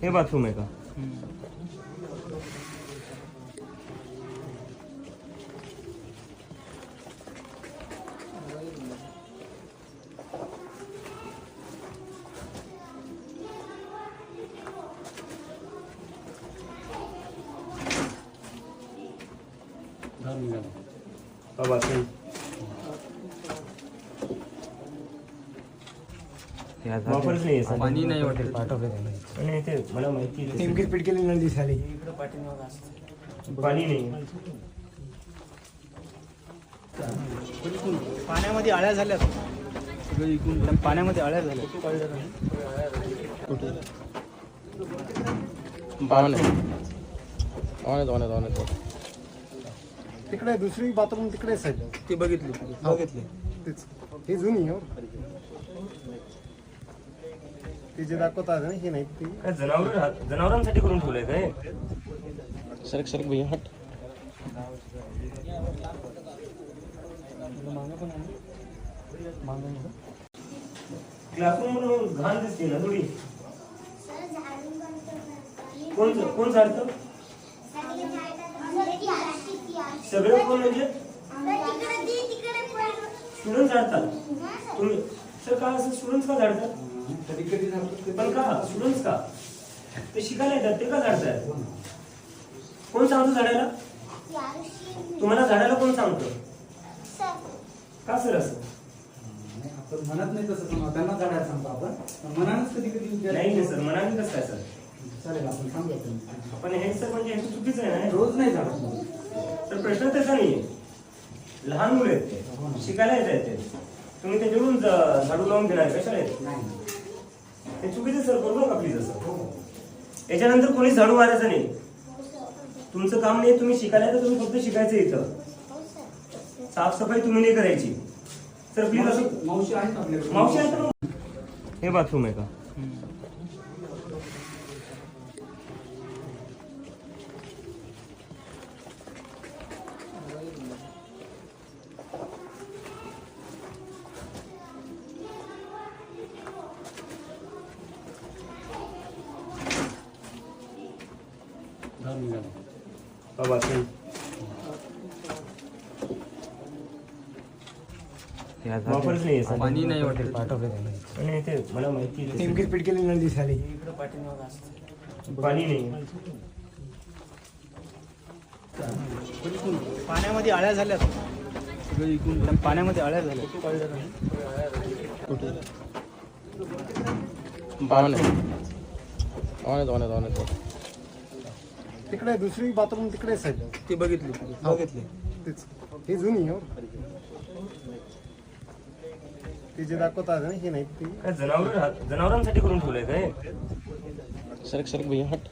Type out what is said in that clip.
हे बाथरूम आहे का? बाथरूम वापरच नाही आहे. पाणी नाही वाटत. आणि ते मला माहिती आहे. नेमकी स्पीड केली नळ दिसाली. पाणी नाही. पाण्यामध्ये आळ्या झाल्या. पाण्यामध्ये आळ्या झाल्या. तिकडे दुसरी बाथरूम तिकडेच आहे. ते बघितले. तेच हे जुनी हो. ते जे दाखवतात ना हे नाही ती काय जनावरांसाठी करून ठेवलंय काय? सरक भैया हट. क्लासरूम म्हणून घाण दिसते ना थोडी. कोण झाडतं? सगळे कोण म्हणजे स्टुडंट झाडतात. तुम्ही सर का असं स्टुडंट का झाडतात? पण का स्टुडंट का ते शिकायला येतात ते का झाडतात? कोण सांगतो झाडायला? तुम्हाला झाडायला कोण सांगतो? का सर असं? आपण म्हणत नाही तसं त्यांना झाडायला सांगतो आपण मनानेच कधी कधी नाही सर मनाने कसं काय सर? चालेल आपण सांगतो. आपण हे सर म्हणजे हे चुकीचं आहे ना. रोज नाही झाडत. तर प्रश्न त्याचा नाहीये. लहान मुलं आहेत ते शिकायला येत आहेत ते. तुम्ही त्याच्यावरून झाडू लावून घेणार कशाला येत? हे चुकीचं सर. करू नका प्लीज असं. याच्यानंतर कोणी झाडू मारायचं नाही. तुमचं काम नाही. तुम्ही शिकायला तर तुम्ही फक्त शिकायचं इथं. साफसफाई तुम्ही नाही करायची सर प्लीज. असं मावशी आहेत आपल्याकडे. मावशी आहे तर हे बाथरूम आहे का? बाथरूम वापरच नाही आहे. पाणी नाही वाटत. आणि ते मला माहिती आहे. नेमकी स्पीड केली नळ दिसाली. पाणी नाही. पाण्यामध्ये आळ्या झाल्या. पाण्यामध्ये आळ्या झाल्या. तिकडे दुसरी बाथरूम तिकडेच आहे. ते बघितले. तेच हे जुनी हो. ते जे दाखवतात ना हे नाही ती काय जनावरांसाठी करून ठेवलंय काय? सरक भैया हट.